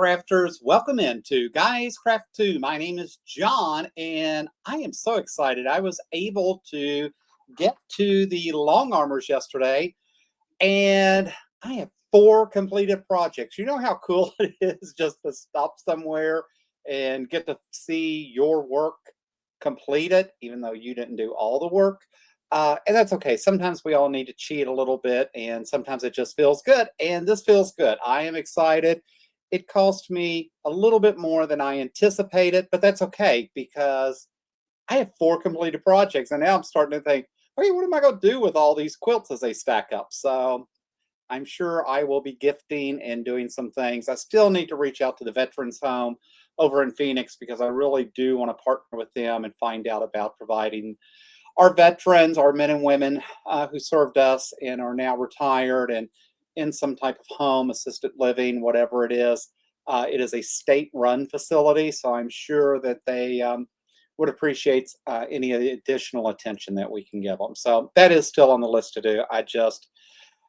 crafters, welcome into Guys Craft 2. My name is John and I am so excited. I was able to get to the long armors yesterday and I have 4 completed projects. You know how cool it is just to stop somewhere and get to see your work completed, even though you didn't do all the work. And that's okay. Sometimes we all need to cheat a little bit, and sometimes it just feels good. And this feels good. I am excited. It cost me a little bit more than I anticipated, but that's okay because I have 4 completed projects, and now I'm starting to think, hey, what am I going to do with all these quilts as they stack up? So I'm sure I will be gifting and doing some things. I still need to reach out to the Veterans Home over in Phoenix because I really do want to partner with them and find out about providing our veterans, our men and women who served us and are now retired and in some type of home, assisted living, whatever it is. It is a state-run facility, so I'm sure that they would appreciate any additional attention that we can give them. So that is still on the list to do. I just,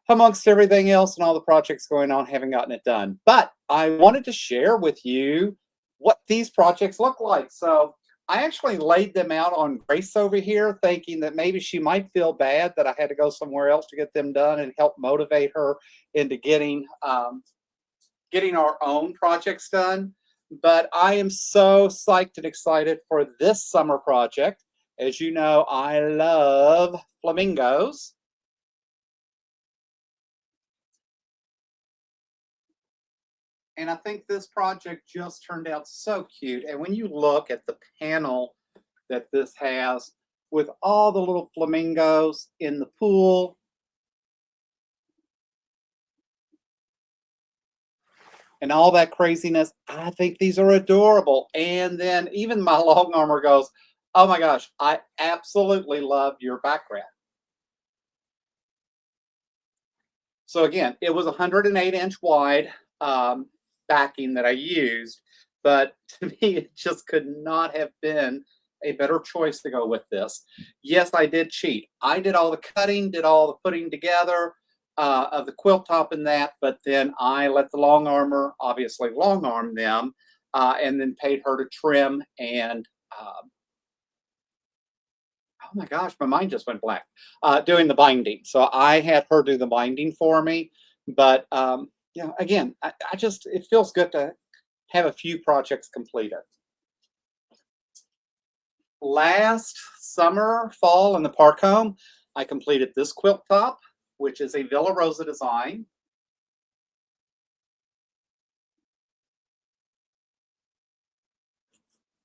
amongst everything else and all the projects going on, haven't gotten it done. But I wanted to share with you what these projects look like. So I actually laid them out on Grace over here, thinking that maybe she might feel bad that I had to go somewhere else to get them done and help motivate her into getting our own projects done. But I am so psyched and excited for this summer project. As you know, I love flamingos. And I think this project just turned out so cute. And when you look at the panel that this has with all the little flamingos in the pool, and all that craziness, I think these are adorable. And then even my long armor goes, oh my gosh, I absolutely love your background. So again, it was 108-inch wide backing that I used, but to me, it just could not have been a better choice to go with this. Yes, I did cheat. I did all the cutting, did all the putting together of the quilt top and that, but then I let the long armor, obviously long arm them, and then paid her to trim and oh my gosh, my mind just went blank, doing the binding. So I had her do the binding for me, but you know, again, I just, it feels good to have a few projects completed. Last summer, fall in the park home, I completed this quilt top, which is a Villa Rosa design.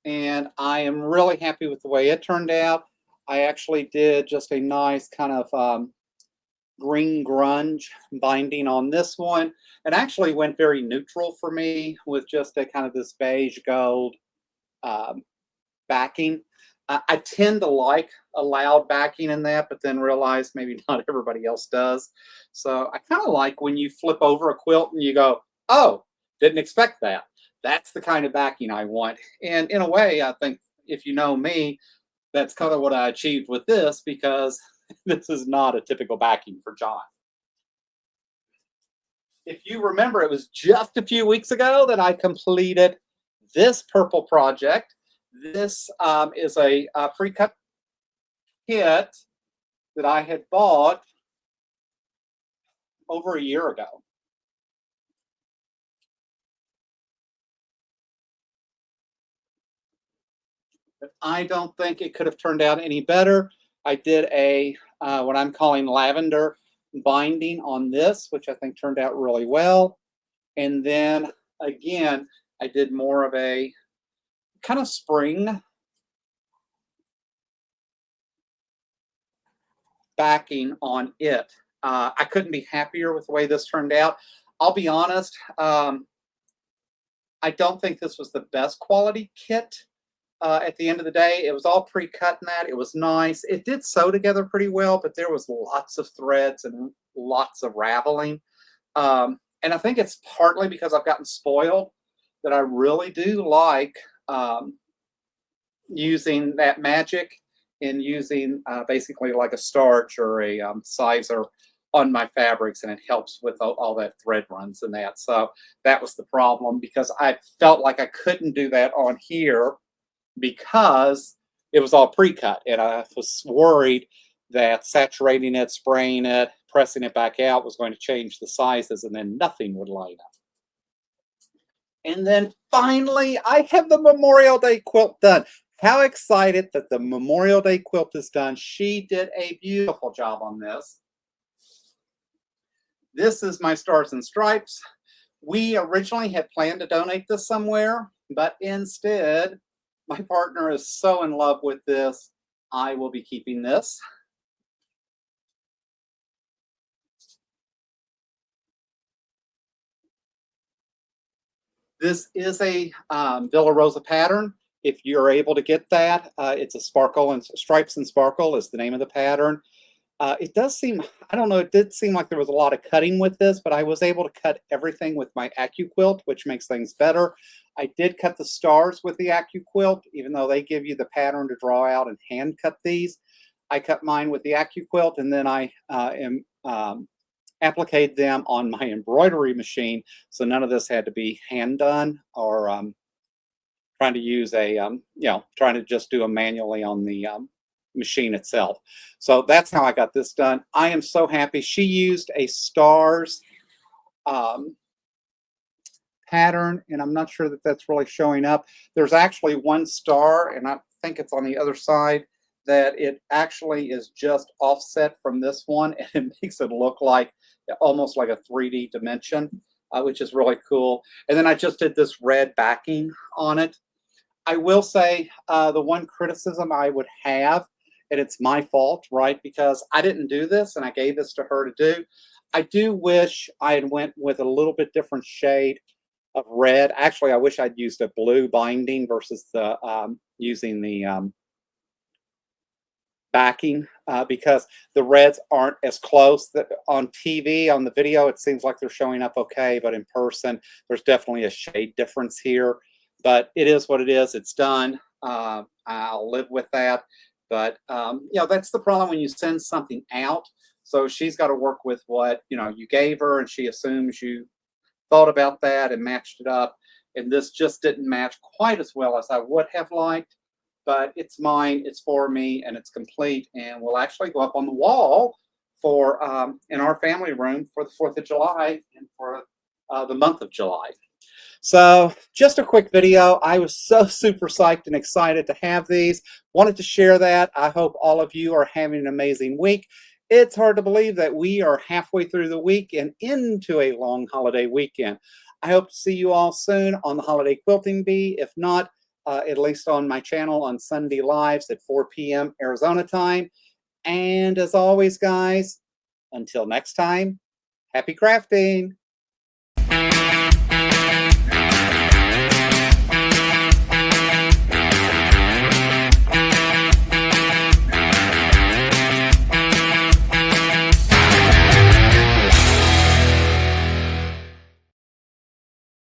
And I am really happy with the way it turned out. I actually did just a nice kind of green grunge binding on this one. It actually went very neutral for me with just a kind of this beige gold backing. I tend to like a loud backing in that, but then realize maybe not everybody else does. So I kind of like when you flip over a quilt and you go, oh, didn't expect that. That's the kind of backing I want. And in a way, I think if you know me, that's kind of what I achieved with this because this is not a typical backing for John. If you remember, it was just a few weeks ago that I completed this purple project. This is a pre-cut kit that I had bought over a year ago. But I don't think it could have turned out any better. I did a what I'm calling lavender binding on this, which I think turned out really well. And then again, I did more of a kind of spring backing on it. I couldn't be happier with the way this turned out. I'll be honest, I don't think this was the best quality kit. At the end of the day, it was all pre-cut in that. It was nice. It did sew together pretty well, but there was lots of threads and lots of raveling. And I think it's partly because I've gotten spoiled that I really do like using that magic in using basically like a starch or a sizer on my fabrics, and it helps with all that thread runs and that. So that was the problem, because I felt like I couldn't do that on here because it was all pre-cut, and I was worried that saturating it, spraying it, pressing it back out was going to change the sizes, and then nothing would line up. And then finally, I have the Memorial Day quilt done. How excited that the Memorial Day quilt is done. She did a beautiful job on this. This is my Stars and Stripes. We originally had planned to donate this somewhere, but instead, my partner is so in love with this, I will be keeping this. This is a Villa Rosa pattern. If you're able to get that, it's a Sparkle and Stripes and Sparkle is the name of the pattern. It does seem, I don't know, it did seem like there was a lot of cutting with this, but I was able to cut everything with my AccuQuilt, which makes things better. I did cut the stars with the AccuQuilt, even though they give you the pattern to draw out and hand cut these. I cut mine with the AccuQuilt, and then I appliqued them on my embroidery machine, so none of this had to be hand done or trying to use a trying to just do them manually on the machine itself. So that's how I got this done. I am so happy. She used a stars pattern, and I'm not sure that that's really showing up. There's actually one star, and I think it's on the other side, that it actually is just offset from this one, and it makes it look like almost like a 3D dimension, which is really cool. And then I just did this red backing on it. I will say the one criticism I would have, and it's my fault, right? Because I didn't do this and I gave this to her to do. I do wish I had went with a little bit different shade of red. Actually, I wish I'd used a blue binding versus the using the backing because the reds aren't as close. On TV, on the video, it seems like they're showing up okay, but in person, there's definitely a shade difference here. But it is what it is. It's done. I'll live with that. But that's the problem when you send something out. So she's got to work with what you gave her, and she assumes you thought about that and matched it up. And this just didn't match quite as well as I would have liked. But it's mine, it's for me, and it's complete, and will actually go up on the wall for in our family room for the 4th of July and for the month of July. So just a quick video. I was so super psyched and excited to have these. Wanted to share that. I hope all of you are having an amazing week. It's hard to believe that we are halfway through the week and into a long holiday weekend. I hope to see you all soon on the Holiday Quilting Bee. If not, at least on my channel on Sunday Lives at 4 p.m. Arizona time. And as always, guys, until next time, happy crafting.